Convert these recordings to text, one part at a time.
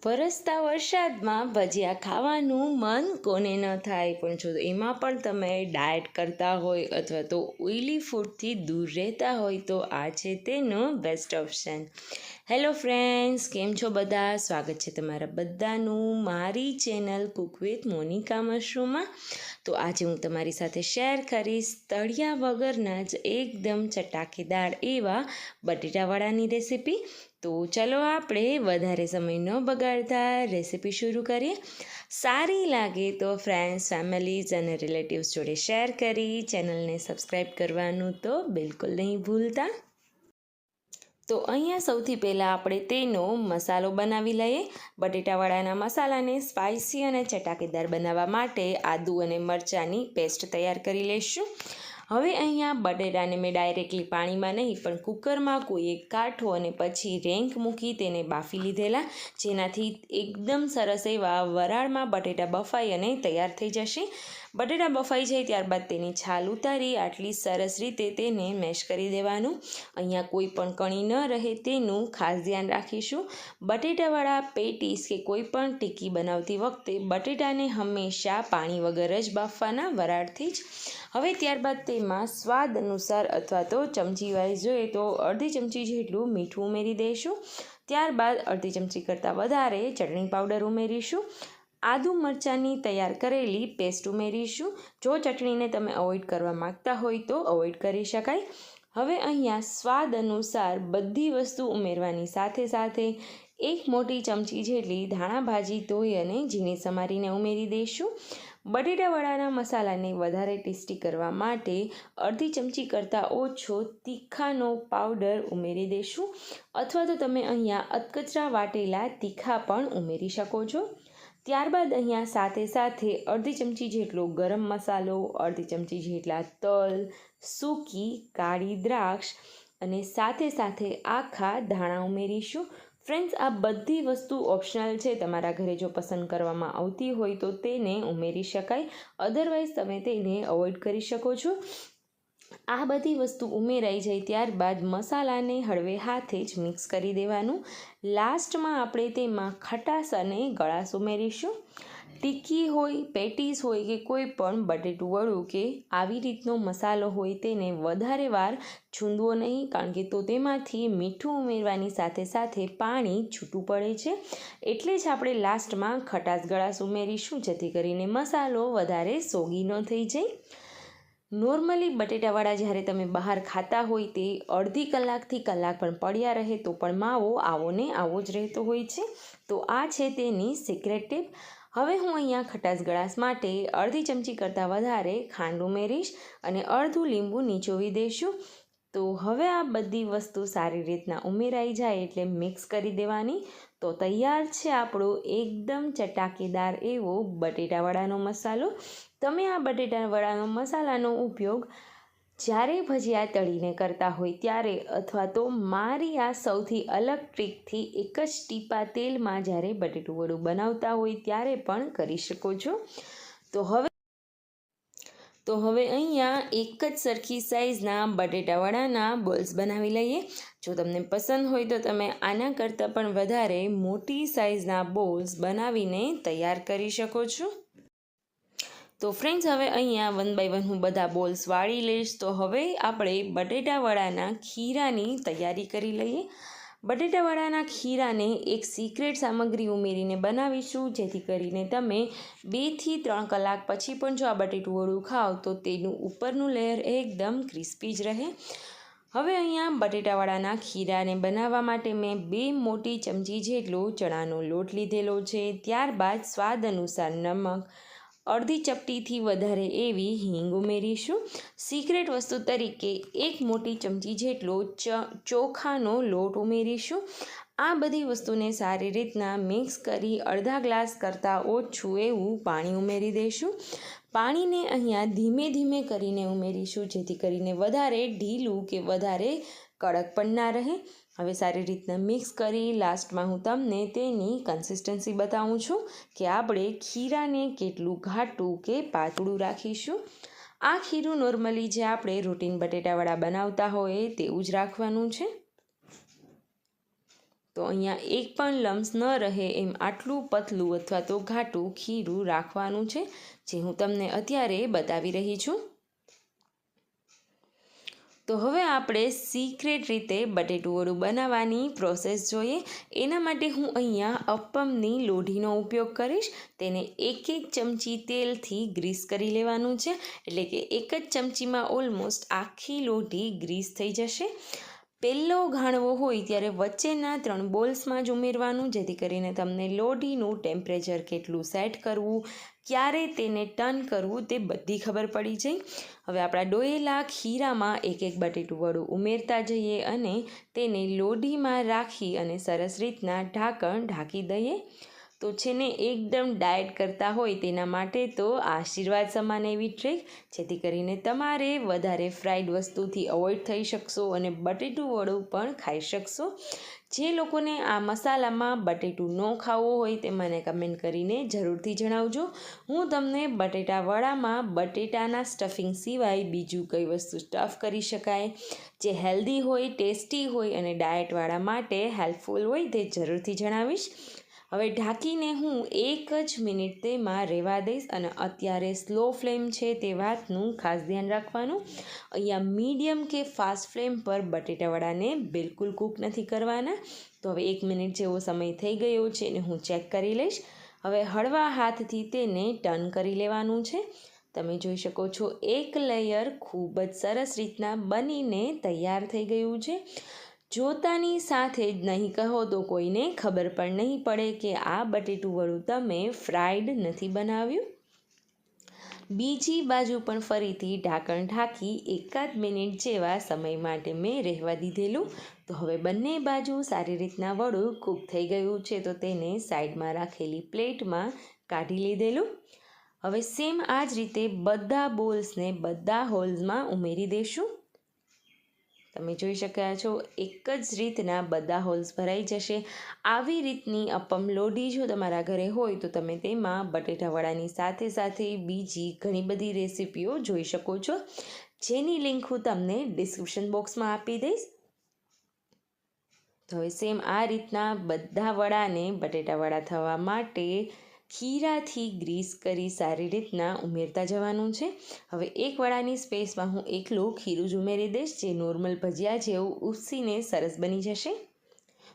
વરસતા વરસાદમાં ભજીયા ખાવાનું મન કોને ન થાય, પણ જો એમાં પણ તમે ડાયટ કરતા હોય અથવા તો ઓઇલી ફૂડથી દૂર રહેતા હોય તો આ છે તેનો બેસ્ટ ઓપ્શન. હેલો ફ્રેન્ડ્સ, કેમ છો બધા? સ્વાગત છે તમારા બધાનું મારી ચેનલ કુક વિથ મોનિકા મશરૂમમાં. તો આજે હું તમારી સાથે શેર કરીશ તળિયા વગરના જ એકદમ ચટાકેદાર એવા બટેટાવડાની રેસીપી. તો ચલો આપણે વધારે સમય ન બગાડતા રેસીપી શરૂ કરીએ. સારી લાગે તો ફ્રેન્ડ્સ, ફેમિલીઝ અને રિલેટિવ્સ જોડે શેર કરી ચેનલને સબસ્ક્રાઈબ કરવાનું તો બિલકુલ નહીં ભૂલતા. તો અહીંયા સૌથી પહેલાં આપણે તેનો મસાલો બનાવી લઈએ. બટેટાવડાના મસાલાને સ્પાઇસી અને ચટાકેદાર બનાવવા માટે આદુ અને મરચાંની પેસ્ટ તૈયાર કરી લઈશું. હવે અહીંયા બટેટાને મેં ડાયરેક્ટલી પાણીમાં નહીં પણ કુકરમાં કોઈ એક કાઠો અને પછી રેંક મૂકી તેને બાફી લીધેલા, જેનાથી એકદમ સરસ એવા વરાળમાં બટેટા બફાઈ અને તૈયાર થઈ જશે. બટેટા બફાઈ જાય ત્યારબાદ તેની છાલ ઉતારી આટલી સરસ રીતે તેને મેશ કરી દેવાનું. અહીંયા કોઈ પણ કણી ન રહે તેનું ખાસ ધ્યાન રાખીશું. બટેટાવાળા પેટીસ કે કોઈ પણ ટિક્કી બનાવતી વખતે બટેટાને હંમેશા પાણી વગર જ બાફવાના, વરાળથી જ. હવે ત્યારબાદ તેમાં સ્વાદ અનુસાર અથવા તો ચમચી વાઇઝ જોઈએ તો અડધી ચમચી જેટલું મીઠું ઉમેરી દઈશું. ત્યારબાદ અડધી ચમચી કરતાં વધારે ચટણી પાવડર ઉમેરીશું. આદુ મરચાંની તૈયાર કરેલી પેસ્ટ ઉમેરીશું. જો ચટણીને તમે અવોઇડ કરવા માગતા હોય તો અવોઇડ કરી શકાય. હવે અહીંયા સ્વાદ અનુસાર બધી વસ્તુ ઉમેરવાની સાથે સાથે એક મોટી ચમચી જેટલી ધાણા ભાજી ધોઈ અને ઝીણી સમારીને ઉમેરી દઈશું. બટેટાવડાના મસાલાને વધારે ટેસ્ટી કરવા માટે અડધી ચમચી કરતાં ઓછો તીખાનો પાવડર ઉમેરી દઈશું, અથવા તો તમે અહીંયા અધકચરા વાટેલા તીખા પણ ઉમેરી શકો છો. ત્યારબાદ અહીંયા સાથે સાથે અડધી ચમચી જેટલો ગરમ મસાલો, અડધી ચમચી જેટલા તલ, સૂકી કાળી દ્રાક્ષ અને સાથે સાથે આખા ધાણા ઉમેરીશું. ફ્રેન્ડ્સ, આ બધી વસ્તુ ઓપ્શનલ છે. તમારા ઘરે જો પસંદ કરવામાં આવતી હોય તો તેને ઉમેરી શકાય, અધરવાઇઝ તમે તેને અવોઇડ કરી શકો છો. આ બધી વસ્તુ ઉમેરાઈ જાય ત્યારબાદ મસાલાને હળવે હાથે જ મિક્સ કરી દેવાનું. લાસ્ટમાં આપણે તેમાં ખટાશ અને ગળાશ ઉમેરીશું. ટિક્કી હોય, પેટીસ હોય કે કોઈ પણ બટેટું વડું કે આવી રીતનો મસાલો હોય તેને વધારે વાર છૂંદવો નહીં, કારણ કે તો તેમાંથી મીઠું ઉમેરવાની સાથે સાથે પાણી છૂટું પડે છે. એટલે જ આપણે લાસ્ટમાં ખટાશ ગળાશ ઉમેરીશું, જેથી કરીને મસાલો વધારે સોગી ન થઈ જાય. નોર્મલી બટેટાવાળા જ્યારે તમે બહાર ખાતા હોય તે અડધી કલાકથી કલાક પણ પડ્યા રહે તો પણ માવો આવો ને આવો જ રહેતો હોય છે. તો આ છે તેની સિક્રેટ ટીપ. હવે હું અહીંયા ખટાશ ગળાશ માટે અડધી ચમચી કરતાં વધારે ખાંડ ઉમેરીશ અને અડધું લીંબુ નીચોવી દઈશું. તો હવે આ બધી વસ્તુ સારી રીતના ઉમેરાઈ જાય એટલે મિક્સ કરી દેવાની. તો તૈયાર છે આપણો એકદમ ચટાકેદાર એવો બટેટાવડાનો મસાલો. તમે આ બટેટાવડાનો મસાલાનો ઉપયોગ જ્યારે ભજીયા તળીને કરતા હોય ત્યારે, અથવા તો મારી આ સૌથી અલગ ટ્રીકથી એક જ ટીપા તેલમાં જ્યારે બટેટું વડું બનાવતા હોય ત્યારે પણ કરી શકો છો. તો હવે અહીંયા એક જ સરખી સાઇઝના બટેટાવડાના બોલ્સ બનાવી લઈએ. જો તમને પસંદ હોય તો તમે આના કરતાં પણ વધારે મોટી સાઇઝના બોલ્સ બનાવીને તૈયાર કરી શકો છો. તો ફ્રેન્ડ્સ, હવે અહીંયા 1 બાય 1 હું બધા બોલ્સ વાળી લઈશ. તો હવે આપણે બટેટાવડાના ખીરાની તૈયારી કરી લઈએ. બટેટાવડાના ખીરાને એક સિક્રેટ સામગ્રી ઉમેરીને બનાવીશું, જેથી કરીને તમે 2 થી 3 કલાક પછી પણ જો આ બટેટું વડું ખાઓ તો તેનું ઉપરનું લેયર એકદમ ક્રિસ્પી જ રહે. હવે અહીંયા બટેટાવડાના ખીરાને બનાવવા માટે મેં 2 મોટી ચમચી જેટલો ચણાનો લોટ લીધેલો છે. ત્યારબાદ સ્વાદ અનુસાર નમક, અડધી ચપટીથી વધારે એવી હિંગ ઉમેરીશું. સિક્રેટ વસ્તુ તરીકે 1 મોટી ચમચી જેટલો ચોખાનો લોટ ઉમેરીશું. આ બધી વસ્તુને સારી રીતના મિક્સ કરી અડધા ગ્લાસ કરતાં ઓછું એવું પાણી ઉમેરી દઈશું. પાણીને અહીંયા ધીમે ધીમે કરીને ઉમેરીશું, જેથી કરીને વધારે ઢીલું કે વધારે કડક પણ ના રહે. હવે સારી રીતના મિક્સ કરી લાસ્ટમાં હું તમને તેની કન્સિસ્ટન્સી બતાવું છું કે આપણે ખીરાને કેટલું ઘાટું કે પાતળું રાખીશું. આ ખીરું નોર્મલી જે આપણે રૂટીન બટેટાવડા બનાવતા હોય તેવું જ રાખવાનું છે. તો અહીંયા એક પણ લમ્સ ન રહે એમ આટલું પતલું અથવા તો ઘાટું ખીરું રાખવાનું છે, જે હું તમને અત્યારે બતાવી રહી છું. તો હવે આપણે સિક્રેટ રીતે બટેટું વડું બનાવવાની પ્રોસેસ જોઈએ. એના માટે હું અહીંયા અપ્પમની લોઢીનો ઉપયોગ કરીશ. તેને એક ચમચી તેલથી ગ્રીસ કરી લેવાનું છે, એટલે કે એક જ ચમચીમાં ઓલમોસ્ટ આખી લોઢી ગ્રીસ થઈ જશે. પહેલો ઘાણવો હોય ત્યારે વચ્ચેના 3 બોલ્સમાં જ ઉમેરવાનું, જેથી કરીને તમને લોઢીનું ટેમ્પરેચર કેટલું સેટ કરવું, ક્યારે તેને ટર્ન કરવું તે બધી ખબર પડી જાય. હવે આપણા ડોયેલા ખીરામાં એક બટેટું વડું ઉમેરતા જઈએ અને તેને લોઢીમાં રાખી અને સરસ રીતના ઢાંકણ ઢાંકી દઈએ. તો છે ને એકદમ ડાયટ કરતા હોય તેના માટે તો આશીર્વાદ સમાન એવી ટ્રીક, જેથી કરીને તમારે વધારે ફ્રાઈડ વસ્તુથી અવોઇડ થઈ શકશો અને બટેટું વડું પણ ખાઈ શકશો. જે લોકોને આ મસાલામાં બટેટું ન ખાવું હોય તે મને કમેન્ટ કરીને જરૂરથી જણાવજો. હું તમને બટેટા વડામાં બટેટાના સ્ટફિંગ સિવાય બીજું કઈ વસ્તુ સ્ટફ કરી શકાય જે હેલ્ધી હોય, ટેસ્ટી હોય અને ડાયટવાળા માટે હેલ્પફુલ હોય તે જરૂરથી જણાવીશ. હવે ઢાંકીને હું 1 જ મિનિટ તેમાં રહેવા દઈશ અને અત્યારે સ્લો ફ્લેમ છે તે વાતનું ખાસ ધ્યાન રાખવાનું. અહીંયા મીડિયમ કે ફાસ્ટ ફ્લેમ પર બટેટાવડાને બિલકુલ કૂક નથી કરવાના. તો હવે 1 મિનિટ જેવો સમય થઈ ગયો છે અને હું ચેક કરી લઈશ. હવે હળવા હાથથી તેને ટર્ન કરી લેવાનું છે. તમે જોઈ શકો છો એક લેયર ખૂબ જ સરસ રીતના બનીને તૈયાર થઈ ગયું છે. જોતાની સાથે જ નહીં કહો તો કોઈને ખબર પણ નહીં પડે કે આ બટેટું વડું તમે ફ્રાઈડ નથી બનાવ્યું. બીજી બાજુ પણ ફરીથી ઢાંકણ ઢાંકી 1 મિનિટ જેવા સમય માટે મેં રહેવા દીધેલું. તો હવે બંને બાજુ સારી રીતના વડું કૂક થઈ ગયું છે, તો તેને સાઈડમાં રાખેલી પ્લેટમાં કાઢી લીધેલું. હવે સેમ આ જ રીતે બધા બોલ્સને બધા હોલ્સમાં ઉમેરી દઈશું. તમે જોઈ શક્યા છો એક જ રીતના બધા હોલ્સ ભરાઈ જશે. આવી રીતની અપ્પમ લોઢી જો તમારા ઘરે હોય તો તમે તેમાં બટેટાવડાની સાથે સાથે બીજી ઘણી બધી રેસીપીઓ જોઈ શકો છો, જેની લિંક હું તમને ડિસ્ક્રિપ્શન બોક્સમાં આપી દઈશ. તો હવે સેમ આ રીતના બધા વડાને બટેટાવડા થવા માટે ખીરાથી ગ્રીસ કરી સારી રીતના ઉમેરતા જવાનું છે. હવે એક વડાની સ્પેસમાં હું એકલું ખીરું જ ઉમેરી દઈશ, જે નોર્મલ ભજીયા જેવું ઉપસીને સરસ બની જશે.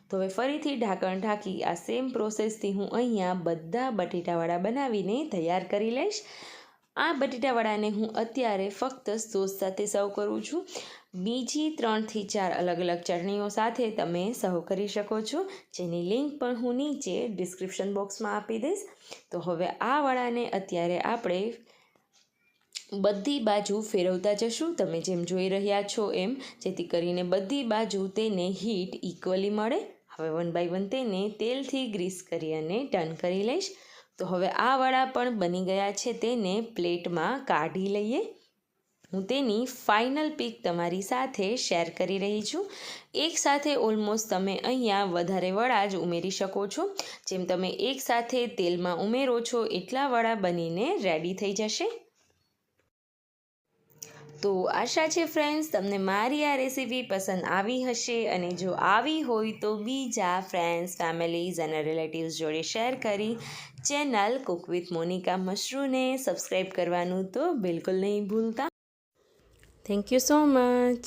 તો હવે ફરીથી ઢાંકણ ઢાંકી આ સેમ પ્રોસેસથી હું અહીંયા બધા બટેટાવડા બનાવીને તૈયાર કરી લઈશ. આ બટેટાવડાને હું અત્યારે ફક્ત સોસ સાથે સર્વ કરું છું. બીજી 3 થી 4 અલગ અલગ ચટણીઓ સાથે તમે સર્વ કરી શકો છો, જેની લિંક પણ હું નીચે ડિસ્ક્રિપ્શન બોક્સમાં આપી દઈશ. તો હવે આ વડાને અત્યારે આપણે બધી બાજુ ફેરવતા જશું, તમે જેમ જોઈ રહ્યા છો એમ, જેથી કરીને બધી બાજુ તેને હીટ ઇક્વલી મળે. હવે 1 બાય 1 તેને તેલથી ગ્રીસ કરી અને ટર્ન કરી લઈશ. તો હવે આ વડા પણ બની ગયા છે, તેને પ્લેટમાં કાઢી લઈએ. હું તેની ફાઇનલ પિક તમારી સાથે શેર કરી રહી છું. એક સાથે ઓલમોસ્ટ તમે અહીંયા વધારે વડા જ ઉમેરી શકો છો. જેમ તમે એક સાથે તેલમાં ઉમેરો છો એટલા વડા બનીને રેડી થઈ જશે. તો આશા છે ફ્રેન્ડ્સ તમને મારી આ રેસીપી પસંદ આવી હશે, અને જો આવી હોય તો બીજા ફ્રેન્ડ્સ, ફેમિલીઝ અને રિલેટિવ્સ જોડે શેર કરી ચેનલ કુક વિથ મોનિકા મશરૂને સબસ્ક્રાઈબ કરવાનું તો બિલકુલ નહીં ભૂલતા. Thank you so much.